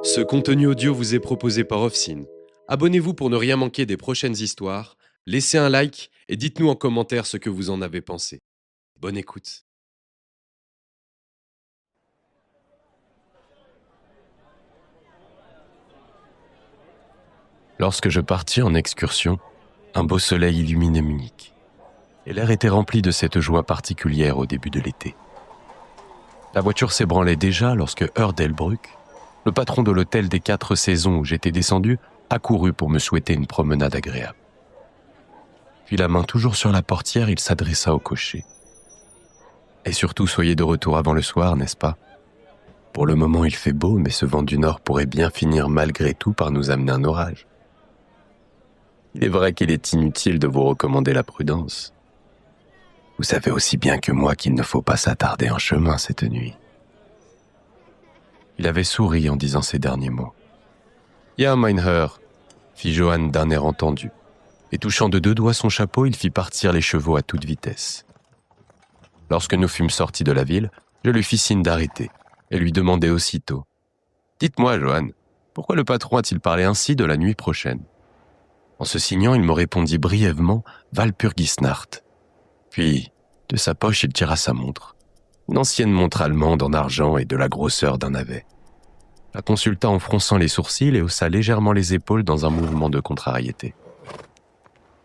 Ce contenu audio vous est proposé par Offsyn. Abonnez-vous pour ne rien manquer des prochaines histoires, laissez un like et dites-nous en commentaire ce que vous en avez pensé. Bonne écoute. Lorsque je partis en excursion, un beau soleil illuminait Munich, et l'air était rempli de cette joie particulière au début de l'été. La voiture s'ébranlait déjà lorsque Delbrück, le patron de l'hôtel des 4 saisons où j'étais descendu, accourut pour me souhaiter une promenade agréable. Puis la main toujours sur la portière, il s'adressa au cocher. « Et surtout, soyez de retour avant le soir, n'est-ce pas ? Pour le moment, il fait beau, mais ce vent du nord pourrait bien finir malgré tout par nous amener un orage. Il est vrai qu'il est inutile de vous recommander la prudence. Vous savez aussi bien que moi qu'il ne faut pas s'attarder en chemin cette nuit. » Il avait souri en disant ces derniers mots. « Ja, mein Herr » fit Johann d'un air entendu, et touchant de 2 doigts son chapeau, il fit partir les chevaux à toute vitesse. Lorsque nous fûmes sortis de la ville, je lui fis signe d'arrêter, et lui demandai aussitôt « Dites-moi, Johann, pourquoi le patron a-t-il parlé ainsi de la nuit prochaine ?» En se signant, il me répondit brièvement « Walpurgisnacht ». Puis, de sa poche, il tira sa montre, une ancienne montre allemande en argent et de la grosseur d'un navet. La consulta en fronçant les sourcils et haussa légèrement les épaules dans un mouvement de contrariété.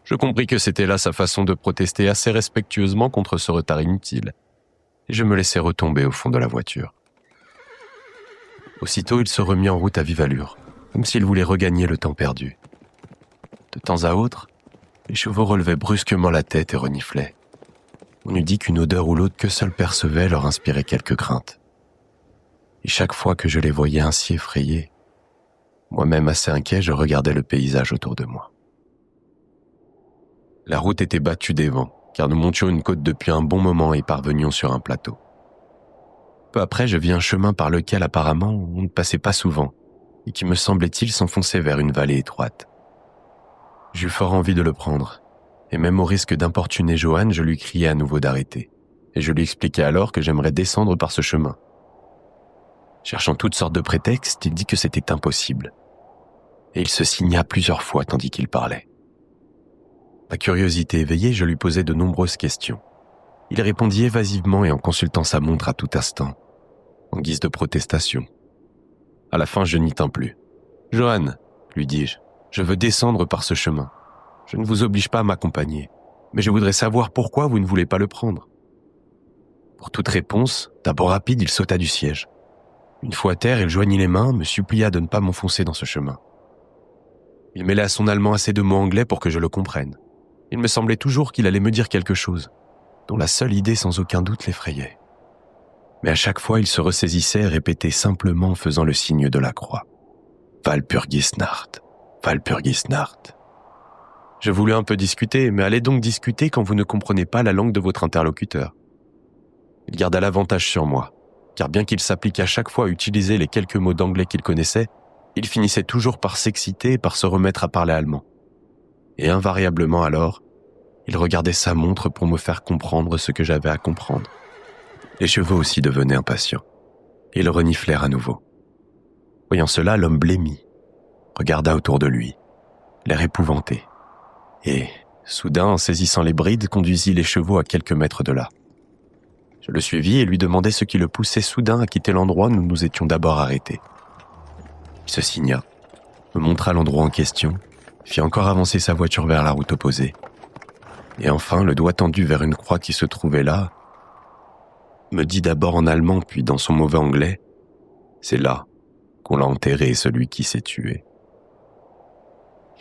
Je compris que c'était là sa façon de protester assez respectueusement contre ce retard inutile, et je me laissai retomber au fond de la voiture. Aussitôt, il se remit en route à vive allure, comme s'il voulait regagner le temps perdu. De temps à autre, les chevaux relevaient brusquement la tête et reniflaient. On eût dit qu'une odeur ou l'autre que seul percevait leur inspirait quelque crainte. Et chaque fois que je les voyais ainsi effrayés, moi-même assez inquiet, je regardais le paysage autour de moi. La route était battue des vents, car nous montions une côte depuis un bon moment et parvenions sur un plateau. Peu après, je vis un chemin par lequel apparemment on ne passait pas souvent, et qui me semblait-il s'enfonçait vers une vallée étroite. J'eus fort envie de le prendre, et même au risque d'importuner Johann, je lui criai à nouveau d'arrêter, et je lui expliquai alors que j'aimerais descendre par ce chemin. Cherchant toutes sortes de prétextes, il dit que c'était impossible, et il se signa plusieurs fois tandis qu'il parlait. Ma curiosité éveillée, je lui posai de nombreuses questions. Il répondit évasivement et en consultant sa montre à tout instant, en guise de protestation. À la fin, je n'y tins plus. « Johann, lui dis-je, je veux descendre par ce chemin. Je ne vous oblige pas à m'accompagner, mais je voudrais savoir pourquoi vous ne voulez pas le prendre. » Pour toute réponse, d'abord rapide, il sauta du siège. Une fois à terre, il joignit les mains, me supplia de ne pas m'enfoncer dans ce chemin. Il mêlait à son allemand assez de mots anglais pour que je le comprenne. Il me semblait toujours qu'il allait me dire quelque chose, dont la seule idée sans aucun doute l'effrayait. Mais à chaque fois, il se ressaisissait et répétait simplement en faisant le signe de la croix. « Walpurgisnacht, Walpurgisnacht ». Je voulus un peu discuter, mais allez donc discuter quand vous ne comprenez pas la langue de votre interlocuteur. Il garda l'avantage sur moi, car bien qu'il s'applique à chaque fois à utiliser les quelques mots d'anglais qu'il connaissait, il finissait toujours par s'exciter et par se remettre à parler allemand. Et invariablement alors, il regardait sa montre pour me faire comprendre ce que j'avais à comprendre. Les chevaux aussi devenaient impatients. Ils reniflèrent à nouveau. Voyant cela, l'homme blêmit, regarda autour de lui, l'air épouvanté, et, soudain, en saisissant les brides, conduisit les chevaux à quelques mètres de là. Je le suivis et lui demandai ce qui le poussait soudain à quitter l'endroit où nous nous étions d'abord arrêtés. Il se signa, me montra l'endroit en question, fit encore avancer sa voiture vers la route opposée, et enfin, le doigt tendu vers une croix qui se trouvait là, me dit d'abord en allemand puis dans son mauvais anglais « C'est là qu'on l'a enterré, celui qui s'est tué ».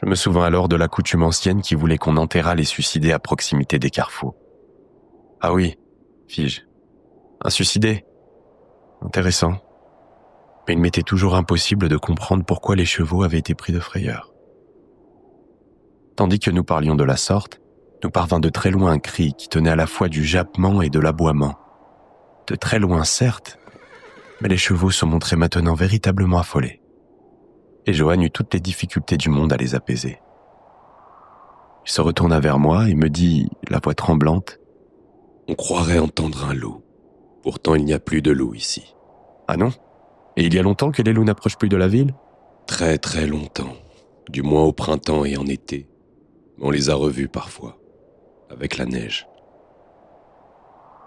Je me souvins alors de la coutume ancienne qui voulait qu'on enterrât les suicidés à proximité des carrefours. « Ah oui, fis-je, un suicidé ? Intéressant. » Mais il m'était toujours impossible de comprendre pourquoi les chevaux avaient été pris de frayeur. Tandis que nous parlions de la sorte, nous parvint de très loin un cri qui tenait à la fois du jappement et de l'aboiement. De très loin, certes, mais les chevaux se montraient maintenant véritablement affolés. Et Johann eut toutes les difficultés du monde à les apaiser. Il se retourna vers moi et me dit, la voix tremblante, On croirait entendre un loup. Pourtant, il n'y a plus de loup ici. « Ah non ? Et il y a longtemps que les loups n'approchent plus de la ville ? Très très longtemps, du moins au printemps et en été. On les a revus parfois, avec la neige.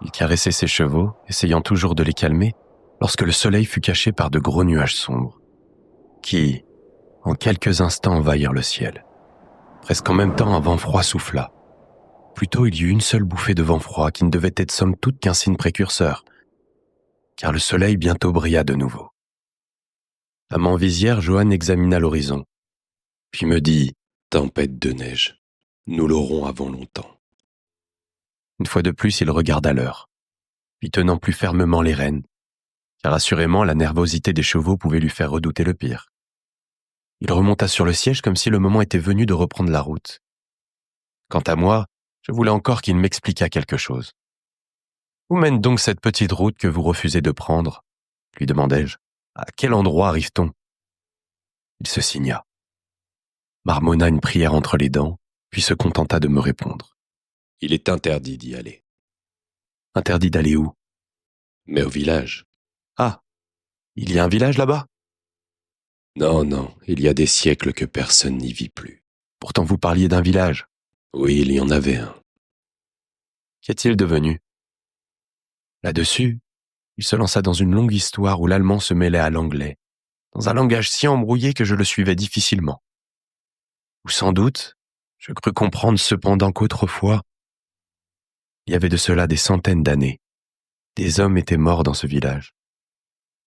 Il caressait ses chevaux, essayant toujours de les calmer, lorsque le soleil fut caché par de gros nuages sombres, qui, en quelques instants, envahirent le ciel. Presque en même temps, un vent froid souffla. Plutôt, il y eut une seule bouffée de vent froid qui ne devait être somme toute qu'un signe précurseur, car le soleil bientôt brilla de nouveau. À mon visière, Johan examina l'horizon, puis me dit « Tempête de neige, nous l'aurons avant longtemps. » Une fois de plus, il regarda l'heure, puis tenant plus fermement les rênes, car assurément la nervosité des chevaux pouvait lui faire redouter le pire. Il remonta sur le siège comme si le moment était venu de reprendre la route. Quant à moi, je voulais encore qu'il m'expliquât quelque chose. « Où mène donc cette petite route que vous refusez de prendre ?» lui demandai-je. « À quel endroit arrive-t-on » Il se signa, marmonna une prière entre les dents, puis se contenta de me répondre. « Il est interdit d'y aller. » « Interdit d'aller où ?»« Mais au village. »« Ah, il y a un village là-bas ?» ?»« Non, non, il y a des siècles que personne n'y vit plus. »« Pourtant vous parliez d'un village. »« Oui, il y en avait un. » »« Qu'est-il devenu ?» Là-dessus, il se lança dans une longue histoire où l'allemand se mêlait à l'anglais, dans un langage si embrouillé que je le suivais difficilement. Ou sans doute, je crus comprendre cependant qu'autrefois, il y avait de cela des centaines d'années, des hommes étaient morts dans ce village,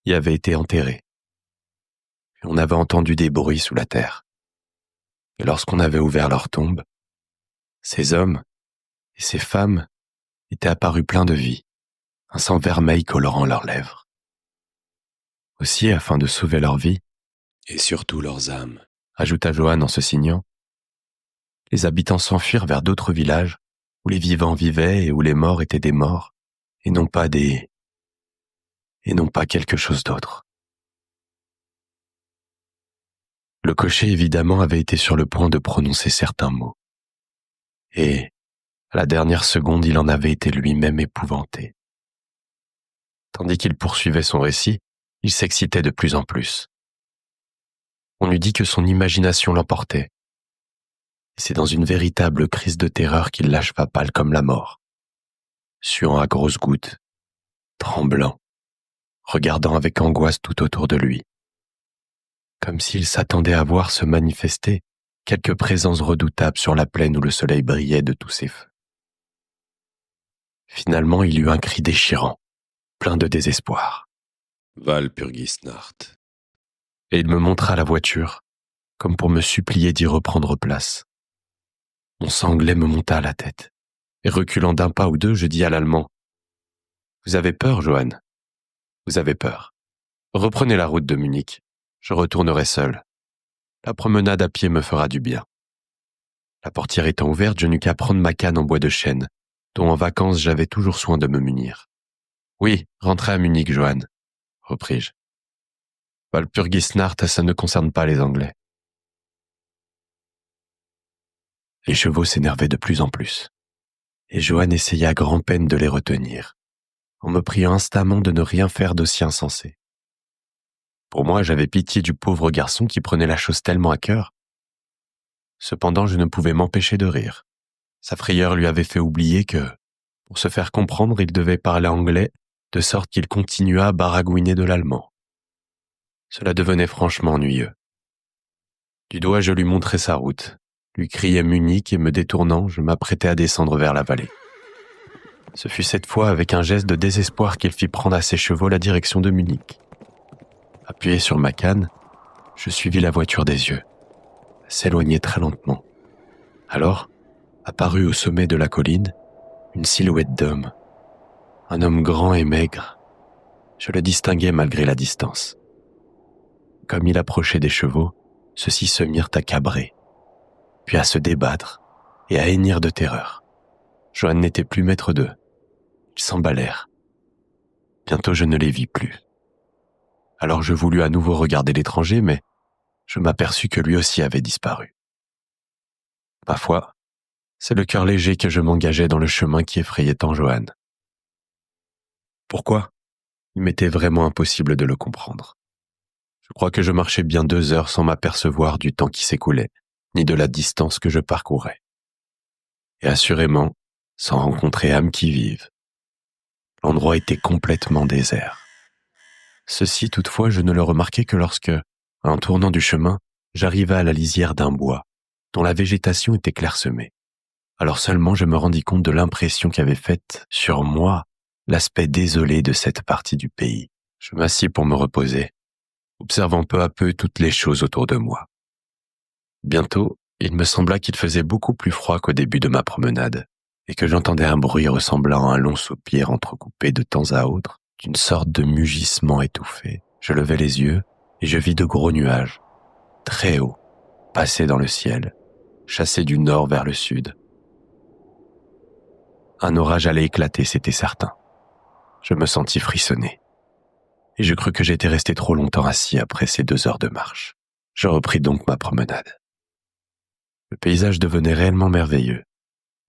y avaient été enterrés. Et on avait entendu des bruits sous la terre. Et lorsqu'on avait ouvert leur tombe, ces hommes et ces femmes étaient apparus pleins de vie, un sang vermeil colorant leurs lèvres. Aussi, afin de sauver leur vie, et surtout leurs âmes, ajouta Johan en se signant, les habitants s'enfuirent vers d'autres villages où les vivants vivaient et où les morts étaient des morts, et non pas quelque chose d'autre. Le cocher, évidemment, avait été sur le point de prononcer certains mots. Et, à la dernière seconde, il en avait été lui-même épouvanté. Tandis qu'il poursuivait son récit, il s'excitait de plus en plus. On eût dit que son imagination l'emportait. Et c'est dans une véritable crise de terreur qu'il l'acheva pâle comme la mort, suant à grosses gouttes, tremblant, regardant avec angoisse tout autour de lui, comme s'il s'attendait à voir se manifester quelque présence redoutable sur la plaine où le soleil brillait de tous ses feux. Finalement, il eut un cri déchirant, plein de désespoir. « Walpurgisnacht. » Et il me montra la voiture, comme pour me supplier d'y reprendre place. Mon sanglait me monta à la tête, et reculant d'un pas ou deux, je dis à l'Allemand, « Vous avez peur, Johan ? Vous avez peur. Reprenez la route de Munich. Je retournerai seul. La promenade à pied me fera du bien. » La portière étant ouverte, je n'eus qu'à prendre ma canne en bois de chêne, dont en vacances j'avais toujours soin de me munir. « Oui, rentrez à Munich, Johan, » repris-je. « Walpurgisnacht, ça ne concerne pas les Anglais. » Les chevaux s'énervaient de plus en plus, et Johan essaya à grand-peine de les retenir, en me priant instamment de ne rien faire d'aussi insensé. Pour moi, j'avais pitié du pauvre garçon qui prenait la chose tellement à cœur. Cependant, je ne pouvais m'empêcher de rire. Sa frayeur lui avait fait oublier que, pour se faire comprendre, il devait parler anglais, de sorte qu'il continua à baragouiner de l'allemand. Cela devenait franchement ennuyeux. Du doigt, je lui montrai sa route, lui criai Munich et me détournant, je m'apprêtais à descendre vers la vallée. Ce fut cette fois avec un geste de désespoir qu'il fit prendre à ses chevaux la direction de Munich. Appuyé sur ma canne, je suivis la voiture des yeux, s'éloigner très lentement. Alors, apparut au sommet de la colline, une silhouette d'homme, un homme grand et maigre. Je le distinguais malgré la distance. Comme il approchait des chevaux, ceux-ci se mirent à cabrer, puis à se débattre et à hennir de terreur. Johan n'était plus maître d'eux. Ils s'emballèrent. Bientôt je ne les vis plus. Alors je voulus à nouveau regarder l'étranger, mais je m'aperçus que lui aussi avait disparu. Ma foi, c'est le cœur léger que je m'engageais dans le chemin qui effrayait tant Johan. Pourquoi ? Il m'était vraiment impossible de le comprendre. Je crois que je marchais bien 2 heures sans m'apercevoir du temps qui s'écoulait, ni de la distance que je parcourais. Et assurément, sans rencontrer âme qui vive. L'endroit était complètement désert. Ceci, toutefois, je ne le remarquai que lorsque, en tournant du chemin, j'arrivai à la lisière d'un bois, dont la végétation était clairsemée. Alors seulement je me rendis compte de l'impression qu'avait faite sur moi l'aspect désolé de cette partie du pays. Je m'assis pour me reposer, observant peu à peu toutes les choses autour de moi. Bientôt, il me sembla qu'il faisait beaucoup plus froid qu'au début de ma promenade, et que j'entendais un bruit ressemblant à un long soupir entrecoupé de temps à autre d'une sorte de mugissement étouffé. Je levai les yeux et je vis de gros nuages, très hauts, passer dans le ciel, chassés du nord vers le sud. Un orage allait éclater, c'était certain. Je me sentis frissonner. Et je crus que j'étais resté trop longtemps assis après ces 2 heures de marche. Je repris donc ma promenade. Le paysage devenait réellement merveilleux.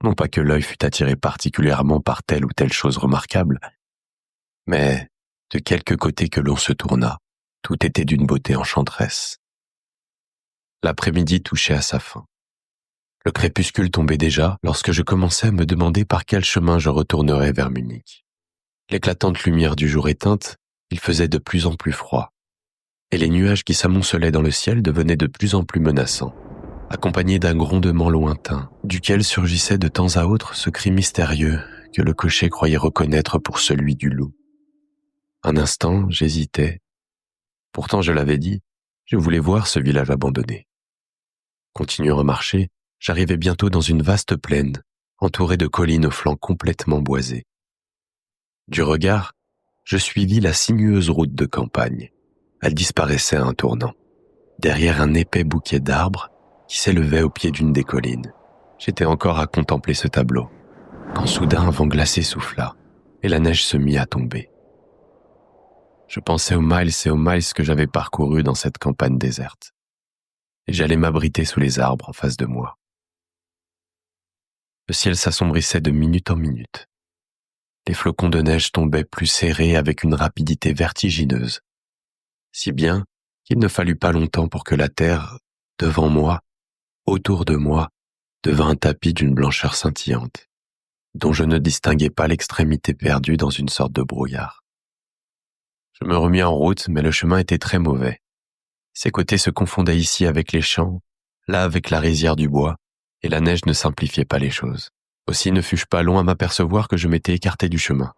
Non pas que l'œil fût attiré particulièrement par telle ou telle chose remarquable, mais de quelque côté que l'on se tournât, tout était d'une beauté enchanteresse. L'après-midi touchait à sa fin. Le crépuscule tombait déjà lorsque je commençais à me demander par quel chemin je retournerais vers Munich. L'éclatante lumière du jour éteinte, il faisait de plus en plus froid, et les nuages qui s'amoncelaient dans le ciel devenaient de plus en plus menaçants, accompagnés d'un grondement lointain, duquel surgissait de temps à autre ce cri mystérieux que le cocher croyait reconnaître pour celui du loup. Un instant, j'hésitais. Pourtant, je l'avais dit, je voulais voir ce village abandonné. Continuant à marcher, j'arrivai bientôt dans une vaste plaine, entourée de collines aux flancs complètement boisés. Du regard, je suivis la sinueuse route de campagne. Elle disparaissait à un tournant, derrière un épais bouquet d'arbres qui s'élevait au pied d'une des collines. J'étais encore à contempler ce tableau, quand soudain un vent glacé souffla, et la neige se mit à tomber. Je pensais aux miles et aux miles que j'avais parcourus dans cette campagne déserte, et j'allais m'abriter sous les arbres en face de moi. Le ciel s'assombrissait de minute en minute. Les flocons de neige tombaient plus serrés avec une rapidité vertigineuse, si bien qu'il ne fallut pas longtemps pour que la terre, devant moi, autour de moi, devint un tapis d'une blancheur scintillante, dont je ne distinguais pas l'extrémité perdue dans une sorte de brouillard. Je me remis en route, mais le chemin était très mauvais. Ses côtés se confondaient ici avec les champs, là avec la rizière du bois, et la neige ne simplifiait pas les choses. Aussi ne fus-je pas long à m'apercevoir que je m'étais écarté du chemin,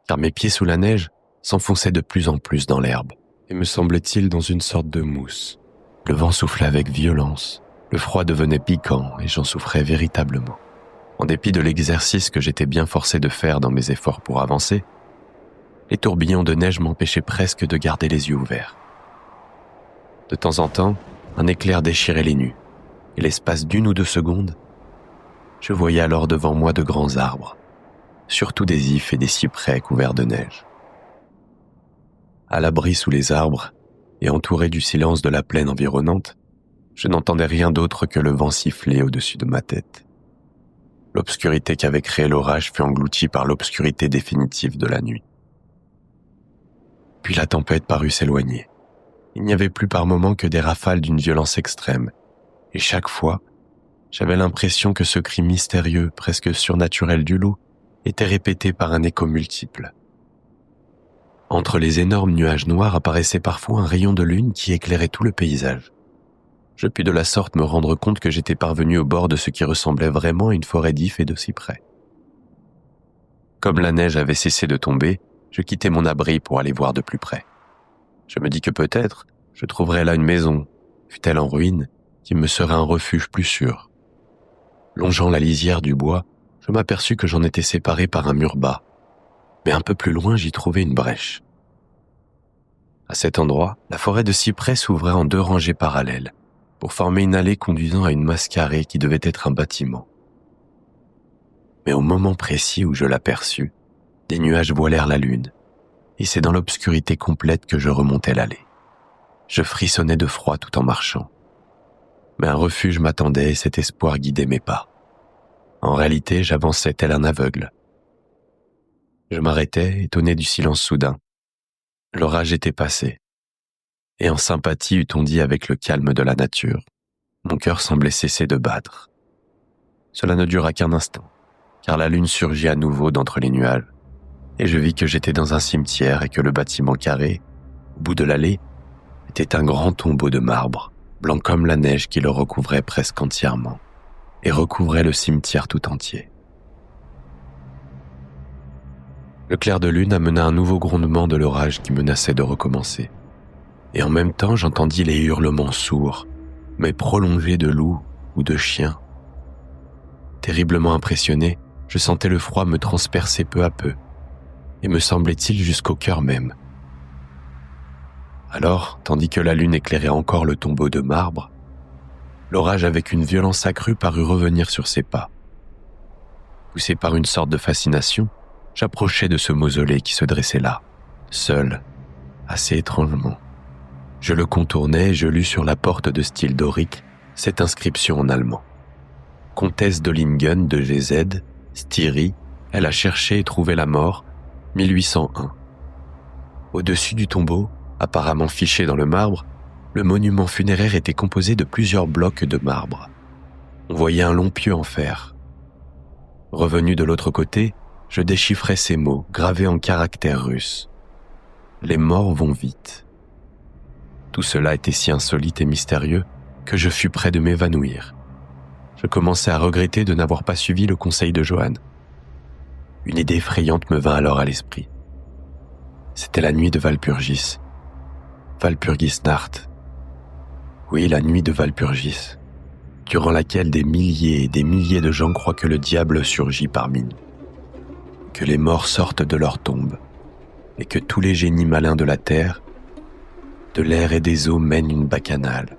car mes pieds sous la neige s'enfonçaient de plus en plus dans l'herbe, et me semblait-il dans une sorte de mousse. Le vent soufflait avec violence, le froid devenait piquant et j'en souffrais véritablement. En dépit de l'exercice que j'étais bien forcé de faire dans mes efforts pour avancer, les tourbillons de neige m'empêchaient presque de garder les yeux ouverts. De temps en temps, un éclair déchirait les nues, et l'espace d'1 ou 2 secondes, je voyais alors devant moi de grands arbres, surtout des ifs et des cyprès couverts de neige. À l'abri sous les arbres, et entouré du silence de la plaine environnante, je n'entendais rien d'autre que le vent siffler au-dessus de ma tête. L'obscurité qu'avait créée l'orage fut engloutie par l'obscurité définitive de la nuit. Puis la tempête parut s'éloigner. Il n'y avait plus par moments que des rafales d'une violence extrême, et chaque fois, j'avais l'impression que ce cri mystérieux, presque surnaturel du loup, était répété par un écho multiple. Entre les énormes nuages noirs apparaissait parfois un rayon de lune qui éclairait tout le paysage. Je pus de la sorte me rendre compte que j'étais parvenu au bord de ce qui ressemblait vraiment à une forêt d'ifs et de cyprès. Comme la neige avait cessé de tomber, je quittai mon abri pour aller voir de plus près. Je me dis que peut-être je trouverais là une maison, fût-elle en ruine, qui me serait un refuge plus sûr. Longeant la lisière du bois, je m'aperçus que j'en étais séparé par un mur bas, mais un peu plus loin j'y trouvai une brèche. À cet endroit, la forêt de cyprès s'ouvrait en 2 rangées parallèles, pour former une allée conduisant à une masse carrée qui devait être un bâtiment. Mais au moment précis où je l'aperçus, des nuages voilèrent la lune, et c'est dans l'obscurité complète que je remontai l'allée. Je frissonnais de froid tout en marchant. Mais un refuge m'attendait et cet espoir guidait mes pas. En réalité, j'avançais tel un aveugle. Je m'arrêtai, étonné du silence soudain. L'orage était passé, et en sympathie eût-on dit avec le calme de la nature. Mon cœur semblait cesser de battre. Cela ne dura qu'un instant, car la lune surgit à nouveau d'entre les nuages, et je vis que j'étais dans un cimetière et que le bâtiment carré, au bout de l'allée, était un grand tombeau de marbre, blanc comme la neige qui le recouvrait presque entièrement, et recouvrait le cimetière tout entier. Le clair de lune amena un nouveau grondement de l'orage qui menaçait de recommencer. Et en même temps, j'entendis les hurlements sourds, mais prolongés de loups ou de chiens. Terriblement impressionné, je sentais le froid me transpercer peu à peu, et me semblait-il jusqu'au cœur même. Alors, tandis que la lune éclairait encore le tombeau de marbre, l'orage avec une violence accrue parut revenir sur ses pas. Poussé par une sorte de fascination, j'approchai de ce mausolée qui se dressait là, seul, assez étrangement. Je le contournai et je lus sur la porte de style dorique cette inscription en allemand. Comtesse d'Ohlingen de GZ, Styrie, elle a cherché et trouvé la mort, 1801. Au-dessus du tombeau, apparemment fiché dans le marbre, le monument funéraire était composé de plusieurs blocs de marbre. On voyait un long pieu en fer. Revenu de l'autre côté, je déchiffrais ces mots gravés en caractères russes. Les morts vont vite. Tout cela était si insolite et mystérieux que je fus près de m'évanouir. Je commençais à regretter de n'avoir pas suivi le conseil de Johann. Une idée effrayante me vint alors à l'esprit. C'était la nuit de Walpurgis. Walpurgisnacht. Oui, la nuit de Walpurgis, durant laquelle des milliers et des milliers de gens croient que le diable surgit parmi nous, que les morts sortent de leur tombe, et que tous les génies malins de la terre, de l'air et des eaux mènent une bacchanale.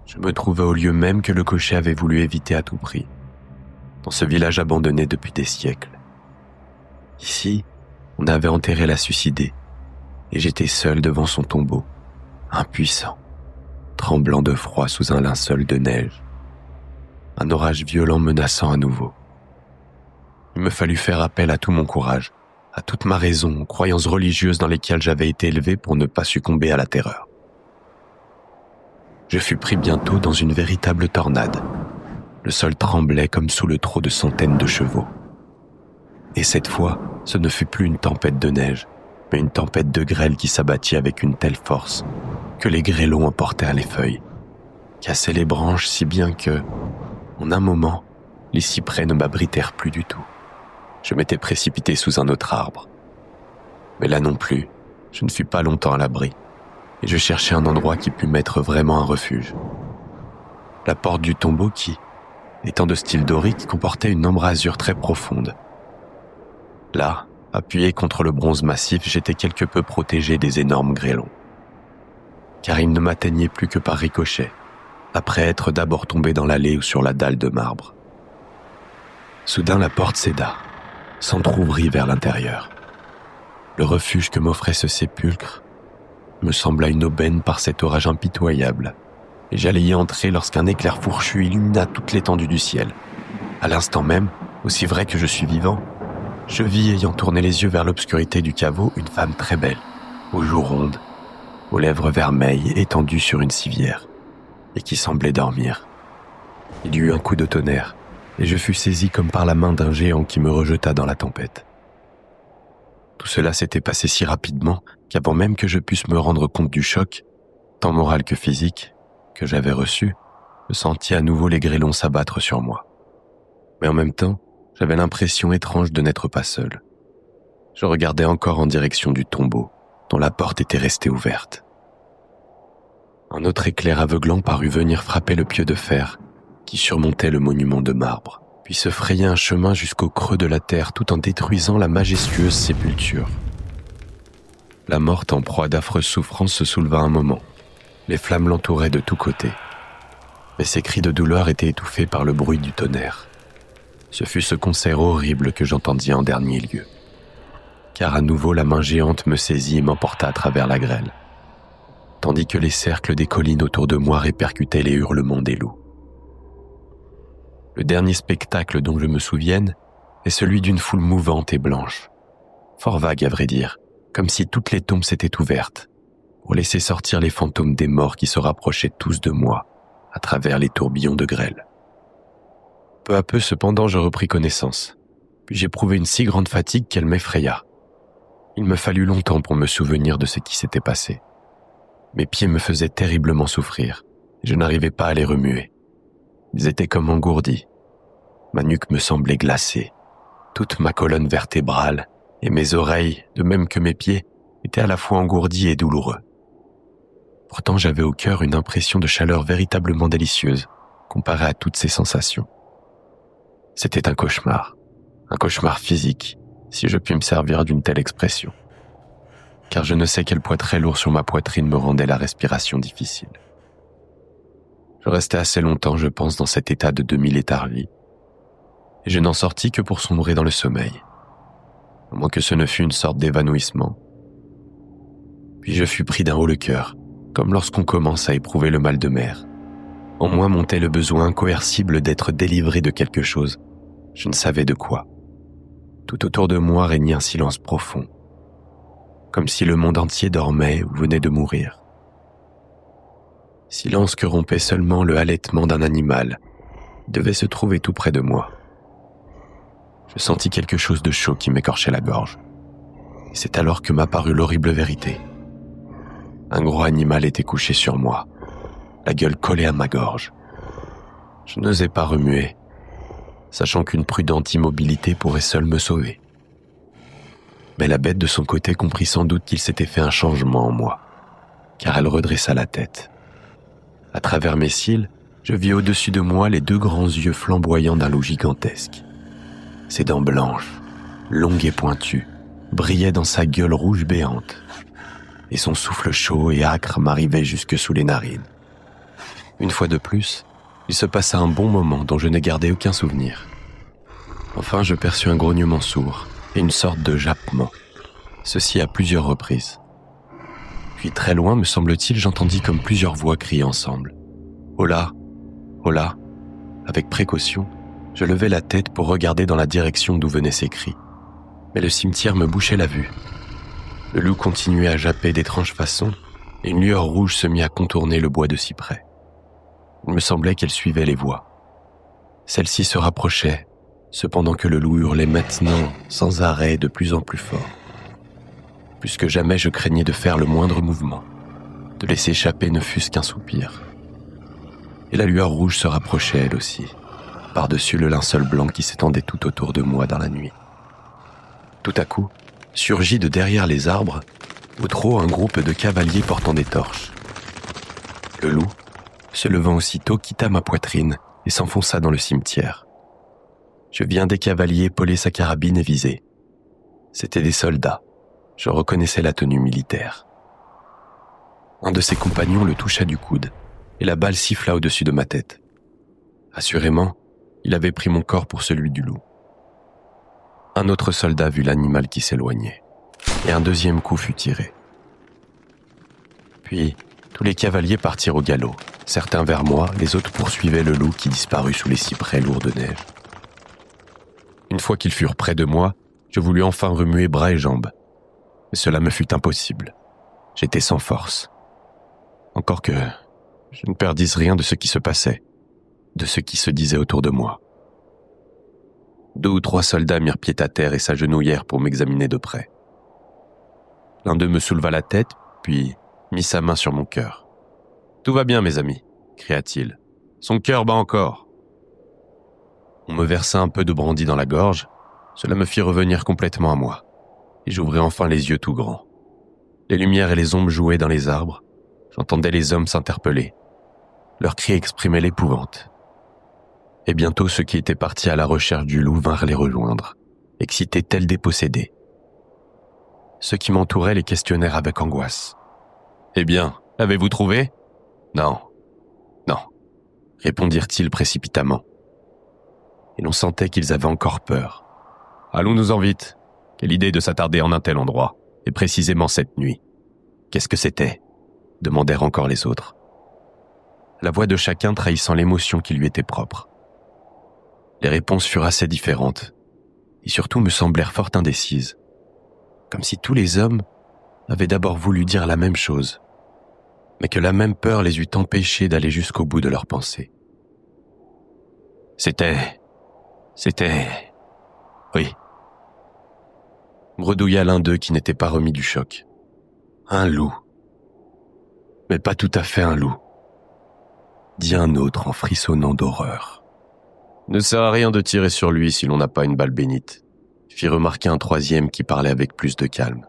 Je me trouvais au lieu même que le cocher avait voulu éviter à tout prix, dans ce village abandonné depuis des siècles. Ici, on avait enterré la suicidée, et j'étais seul devant son tombeau, impuissant, tremblant de froid sous un linceul de neige, un orage violent menaçant à nouveau. Il me fallut faire appel à tout mon courage, à toute ma raison, aux croyances religieuses dans lesquelles j'avais été élevé pour ne pas succomber à la terreur. Je fus pris bientôt dans une véritable tornade. Le sol tremblait comme sous le trot de centaines de chevaux. Et cette fois, ce ne fut plus une tempête de neige, mais une tempête de grêle qui s'abattit avec une telle force que les grêlons emportèrent les feuilles, cassaient les branches si bien que, en un moment, les cyprès ne m'abritèrent plus du tout. Je m'étais précipité sous un autre arbre. Mais là non plus, je ne fus pas longtemps à l'abri, et je cherchais un endroit qui pût m'être vraiment un refuge. La porte du tombeau qui, étant de style dorique, comportait une embrasure très profonde. Là, appuyé contre le bronze massif, j'étais quelque peu protégé des énormes grêlons. Car ils ne m'atteignaient plus que par ricochet, après être d'abord tombé dans l'allée ou sur la dalle de marbre. Soudain, la porte céda, s'entr'ouvrit vers l'intérieur. Le refuge que m'offrait ce sépulcre me sembla une aubaine par cet orage impitoyable, et j'allais y entrer lorsqu'un éclair fourchu illumina toute l'étendue du ciel. À l'instant même, aussi vrai que je suis vivant, je vis, ayant tourné les yeux vers l'obscurité du caveau, une femme très belle, aux joues rondes, aux lèvres vermeilles, étendue sur une civière, et qui semblait dormir. Il y eut un coup de tonnerre, et je fus saisi comme par la main d'un géant qui me rejeta dans la tempête. Tout cela s'était passé si rapidement qu'avant même que je puisse me rendre compte du choc, tant moral que physique, que j'avais reçu, je sentis à nouveau les grêlons s'abattre sur moi. Mais en même temps, j'avais l'impression étrange de n'être pas seul. Je regardais encore en direction du tombeau, dont la porte était restée ouverte. Un autre éclair aveuglant parut venir frapper le pieu de fer qui surmontait le monument de marbre, puis se frayait un chemin jusqu'au creux de la terre tout en détruisant la majestueuse sépulture. La morte en proie d'affreuses souffrances se souleva un moment. Les flammes l'entouraient de tous côtés. Mais ses cris de douleur étaient étouffés par le bruit du tonnerre. Ce fut ce concert horrible que j'entendis en dernier lieu. Car à nouveau la main géante me saisit et m'emporta à travers la grêle, tandis que les cercles des collines autour de moi répercutaient les hurlements des loups. Le dernier spectacle dont je me souvienne est celui d'une foule mouvante et blanche. Fort vague à vrai dire, comme si toutes les tombes s'étaient ouvertes, pour laisser sortir les fantômes des morts qui se rapprochaient tous de moi à travers les tourbillons de grêle. Peu à peu, cependant, je repris connaissance, puis j'éprouvai une si grande fatigue qu'elle m'effraya. Il me fallut longtemps pour me souvenir de ce qui s'était passé. Mes pieds me faisaient terriblement souffrir, et je n'arrivais pas à les remuer. Ils étaient comme engourdis. Ma nuque me semblait glacée. Toute ma colonne vertébrale et mes oreilles, de même que mes pieds, étaient à la fois engourdis et douloureux. Pourtant, j'avais au cœur une impression de chaleur véritablement délicieuse, comparée à toutes ces sensations. C'était un cauchemar physique, si je puis me servir d'une telle expression. Car je ne sais quel poids très lourd sur ma poitrine me rendait la respiration difficile. Je restai assez longtemps, je pense, dans cet état de demi-léthargie, et je n'en sortis que pour sombrer dans le sommeil, à moins que ce ne fût une sorte d'évanouissement. Puis je fus pris d'un haut-le-cœur, comme lorsqu'on commence à éprouver le mal de mer. En moi montait le besoin incoercible d'être délivré de quelque chose, je ne savais de quoi. Tout autour de moi régnait un silence profond, comme si le monde entier dormait ou venait de mourir. Silence que rompait seulement le halètement d'un animal, qui devait se trouver tout près de moi. Je sentis quelque chose de chaud qui m'écorchait la gorge, et c'est alors que m'apparut l'horrible vérité. Un gros animal était couché sur moi, la gueule collée à ma gorge. Je n'osais pas remuer, sachant qu'une prudente immobilité pourrait seule me sauver. Mais la bête de son côté comprit sans doute qu'il s'était fait un changement en moi, car elle redressa la tête. À travers mes cils, je vis au-dessus de moi les deux grands yeux flamboyants d'un loup gigantesque. Ses dents blanches, longues et pointues, brillaient dans sa gueule rouge béante, et son souffle chaud et âcre m'arrivait jusque sous les narines. Une fois de plus, il se passa un bon moment dont je n'ai gardé aucun souvenir. Enfin, je perçus un grognement sourd et une sorte de jappement, ceci à plusieurs reprises. Puis très loin, me semble-t-il, j'entendis comme plusieurs voix crier ensemble. « Hola, hola !» Avec précaution, je levai la tête pour regarder dans la direction d'où venaient ces cris. Mais le cimetière me bouchait la vue. Le loup continuait à japper d'étranges façons et une lueur rouge se mit à contourner le bois de cyprès. Il me semblait qu'elle suivait les voix. Celle-ci se rapprochait, cependant que le loup hurlait maintenant sans arrêt de plus en plus fort. Plus que jamais, je craignais de faire le moindre mouvement, de laisser échapper ne fût-ce qu'un soupir. Et la lueur rouge se rapprochait elle aussi, par-dessus le linceul blanc qui s'étendait tout autour de moi dans la nuit. Tout à coup, surgit de derrière les arbres, au trot un groupe de cavaliers portant des torches. Le loup, se levant aussitôt, quitta ma poitrine et s'enfonça dans le cimetière. Je vis un des cavaliers épauler sa carabine et viser. C'étaient des soldats. Je reconnaissais la tenue militaire. Un de ses compagnons le toucha du coude, et la balle siffla au-dessus de ma tête. Assurément, il avait pris mon corps pour celui du loup. Un autre soldat vit l'animal qui s'éloignait, et un deuxième coup fut tiré. Puis, tous les cavaliers partirent au galop, certains vers moi, les autres poursuivaient le loup qui disparut sous les cyprès lourds de neige. Une fois qu'ils furent près de moi, je voulus enfin remuer bras et jambes. Mais cela me fut impossible. J'étais sans force. Encore que je ne perdisse rien de ce qui se passait, de ce qui se disait autour de moi. 2 ou 3 soldats mirent pied à terre et s'agenouillèrent pour m'examiner de près. L'un d'eux me souleva la tête, puis mit sa main sur mon cœur. « Tout va bien, mes amis » cria-t-il. « Son cœur bat encore. » On me versa un peu de brandy dans la gorge. Cela me fit revenir complètement à moi. Et j'ouvris enfin les yeux tout grands. Les lumières et les ombres jouaient dans les arbres. J'entendais les hommes s'interpeller. Leurs cris exprimaient l'épouvante. Et bientôt ceux qui étaient partis à la recherche du loup vinrent les rejoindre, excités tels des possédés. Ceux qui m'entouraient les questionnèrent avec angoisse. « Eh bien, l'avez-vous trouvé ?»« Non, non », répondirent-ils précipitamment. Et l'on sentait qu'ils avaient encore peur. « Allons-nous-en vite. Quelle idée de s'attarder en un tel endroit, et précisément cette nuit. Qu'est-ce que c'était ?» demandèrent encore les autres. La voix de chacun trahissant l'émotion qui lui était propre. Les réponses furent assez différentes, et surtout me semblèrent fort indécises, comme si tous les hommes avaient d'abord voulu dire la même chose, mais que la même peur les eût empêchés d'aller jusqu'au bout de leurs pensées. C'était... Oui. Bredouilla l'un d'eux qui n'était pas remis du choc. Un loup. Mais pas tout à fait un loup, dit un autre en frissonnant d'horreur. Ne sert à rien de tirer sur lui si l'on n'a pas une balle bénite, fit remarquer un troisième qui parlait avec plus de calme.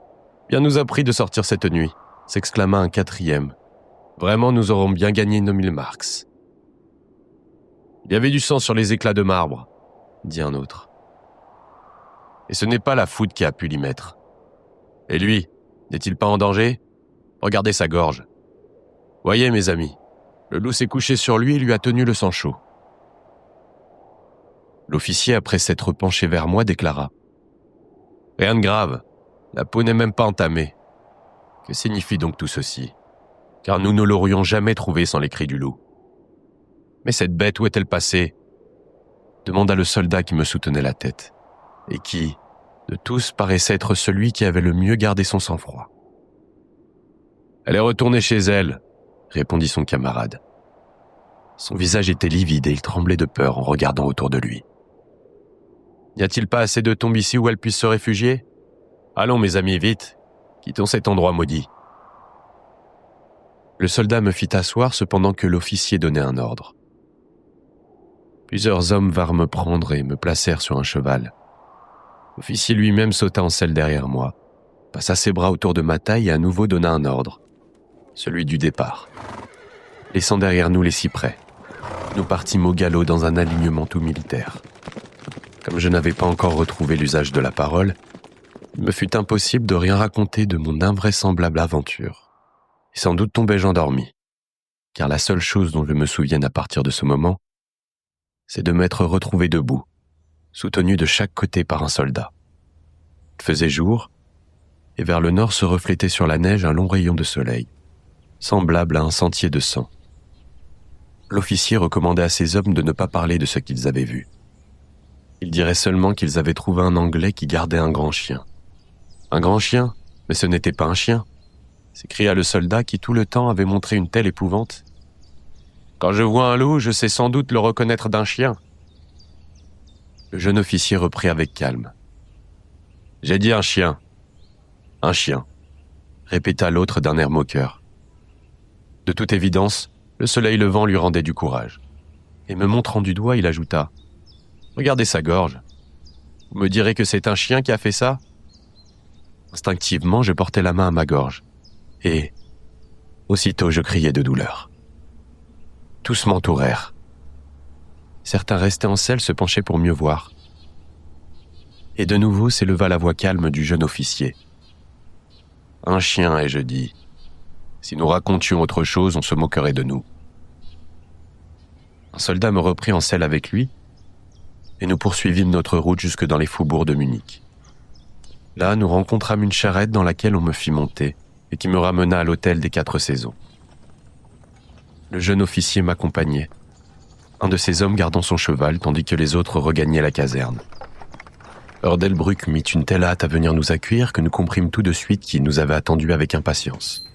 Bien nous a pris de sortir cette nuit, s'exclama un quatrième. Vraiment, nous aurons bien gagné nos 1000 marks. Il y avait du sang sur les éclats de marbre, dit un autre. Et ce n'est pas la foudre qui a pu l'y mettre. Et lui, n'est-il pas en danger ? Regardez sa gorge. Voyez, mes amis, le loup s'est couché sur lui et lui a tenu le sang chaud. L'officier, après s'être penché vers moi, déclara « Rien de grave, la peau n'est même pas entamée. Que signifie donc tout ceci ? Car nous ne l'aurions jamais trouvé sans les cris du loup. Mais cette bête, où est-elle passée ?» demanda le soldat qui me soutenait la tête, et qui, de tous, paraissait être celui qui avait le mieux gardé son sang-froid. « Elle est retournée chez elle, » répondit son camarade. Son visage était livide et il tremblait de peur en regardant autour de lui. « N'y a-t-il pas assez de tombes ici où elle puisse se réfugier ? Allons, mes amis, vite, quittons cet endroit maudit. » Le soldat me fit asseoir cependant que l'officier donnait un ordre. Plusieurs hommes vinrent me prendre et me placèrent sur un cheval. L'officier lui-même sauta en selle derrière moi, passa ses bras autour de ma taille et à nouveau donna un ordre, celui du départ. Laissant derrière nous les cyprès, nous partîmes au galop dans un alignement tout militaire. Comme je n'avais pas encore retrouvé l'usage de la parole, il me fut impossible de rien raconter de mon invraisemblable aventure. Et sans doute tombai-je endormi, car la seule chose dont je me souvienne à partir de ce moment, c'est de m'être retrouvé debout, soutenu de chaque côté par un soldat. Il faisait jour, et vers le nord se reflétait sur la neige un long rayon de soleil, semblable à un sentier de sang. L'officier recommandait à ses hommes de ne pas parler de ce qu'ils avaient vu. Il dirait seulement qu'ils avaient trouvé un Anglais qui gardait un grand chien. Un grand chien ? Mais ce n'était pas un chien, s'écria le soldat qui tout le temps avait montré une telle épouvante. Quand je vois un loup, je sais sans doute le reconnaître d'un chien. Le jeune officier reprit avec calme. J'ai dit un chien. Un chien, répéta l'autre d'un air moqueur. De toute évidence, le soleil levant lui rendait du courage. Et me montrant du doigt, il ajouta « Regardez sa gorge. Vous me direz que c'est un chien qui a fait ça ?» Instinctivement, je portai la main à ma gorge. Et, aussitôt, je criai de douleur. Tous m'entourèrent. Certains restés en selle se penchaient pour mieux voir. Et de nouveau s'éleva la voix calme du jeune officier. « Un chien, ai-je dit. Si nous racontions autre chose, on se moquerait de nous. » Un soldat me reprit en selle avec lui, et nous poursuivîmes notre route jusque dans les faubourgs de Munich. Là, nous rencontrâmes une charrette dans laquelle on me fit monter, et qui me ramena à l'hôtel des 4 saisons. Le jeune officier m'accompagnait, un de ses hommes gardant son cheval, tandis que les autres regagnaient la caserne. Hördelbrück mit une telle hâte à venir nous accueillir que nous comprîmes tout de suite qu'il nous avait attendus avec impatience.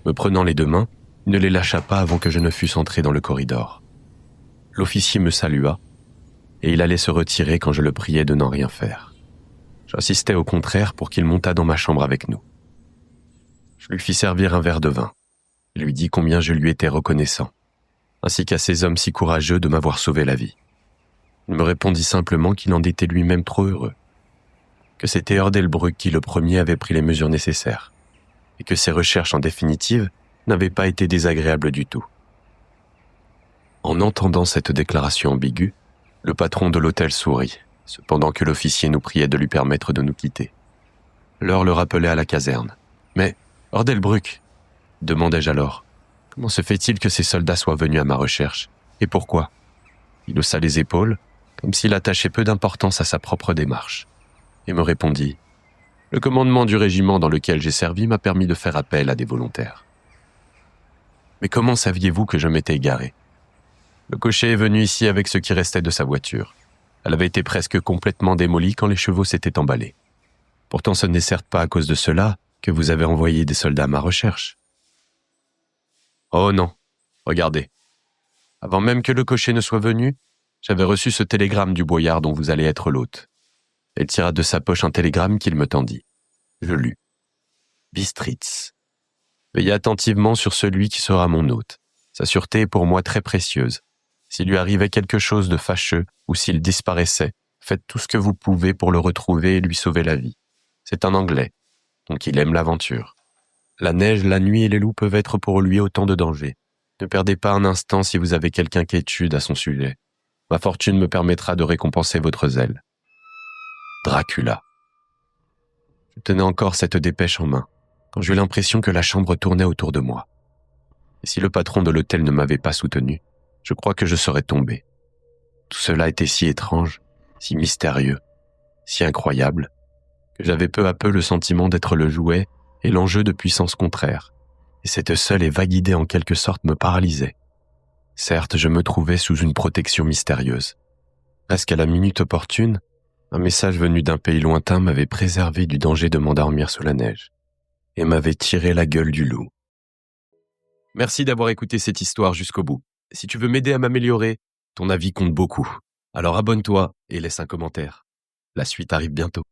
Me prenant les 2 mains, il ne les lâcha pas avant que je ne fusse entré dans le corridor. L'officier me salua, et il allait se retirer quand je le priai de n'en rien faire. J'insistais au contraire pour qu'il montât dans ma chambre avec nous. Je lui fis servir un verre de vin, et lui dis combien je lui étais reconnaissant, ainsi qu'à ces hommes si courageux de m'avoir sauvé la vie. Il me répondit simplement qu'il en était lui-même trop heureux, que c'était Hördelbrück qui le premier avait pris les mesures nécessaires, et que ses recherches en définitive n'avaient pas été désagréables du tout. En entendant cette déclaration ambiguë, le patron de l'hôtel sourit, cependant que l'officier nous priait de lui permettre de nous quitter. L'heure le rappelait à la caserne. « Mais, Hördelbrück » demandai-je alors, « comment se fait-il que ces soldats soient venus à ma recherche ? Et pourquoi ?» Il haussa les épaules, comme s'il attachait peu d'importance à sa propre démarche, et me répondit « Le commandement du régiment dans lequel j'ai servi m'a permis de faire appel à des volontaires. » « Mais comment saviez-vous que je m'étais égaré ? Le cocher est venu ici avec ce qui restait de sa voiture. Elle avait été presque complètement démolie quand les chevaux s'étaient emballés. Pourtant ce n'est certes pas à cause de cela que vous avez envoyé des soldats à ma recherche. » Oh non, regardez. Avant même que le cocher ne soit venu, j'avais reçu ce télégramme du boyard dont vous allez être l'hôte. Elle tira de sa poche un télégramme qu'il me tendit. Je lus. Bistritz. Veillez attentivement sur celui qui sera mon hôte. Sa sûreté est pour moi très précieuse. S'il lui arrivait quelque chose de fâcheux ou s'il disparaissait, faites tout ce que vous pouvez pour le retrouver et lui sauver la vie. C'est un Anglais, donc il aime l'aventure. La neige, la nuit et les loups peuvent être pour lui autant de dangers. Ne perdez pas un instant si vous avez quelque inquiétude à son sujet. Ma fortune me permettra de récompenser votre zèle. Dracula. Je tenais encore cette dépêche en main, quand j'eus l'impression que la chambre tournait autour de moi. Et si le patron de l'hôtel ne m'avait pas soutenu, je crois que je serais tombé. Tout cela était si étrange, si mystérieux, si incroyable, que j'avais peu à peu le sentiment d'être le jouet et l'enjeu de puissances contraires, et cette seule et vague idée en quelque sorte me paralysait. Certes, je me trouvais sous une protection mystérieuse. Presque à la minute opportune, un message venu d'un pays lointain m'avait préservé du danger de m'endormir sous la neige, et m'avait tiré la gueule du loup. Merci d'avoir écouté cette histoire jusqu'au bout. Si tu veux m'aider à m'améliorer, ton avis compte beaucoup. Alors abonne-toi et laisse un commentaire. La suite arrive bientôt.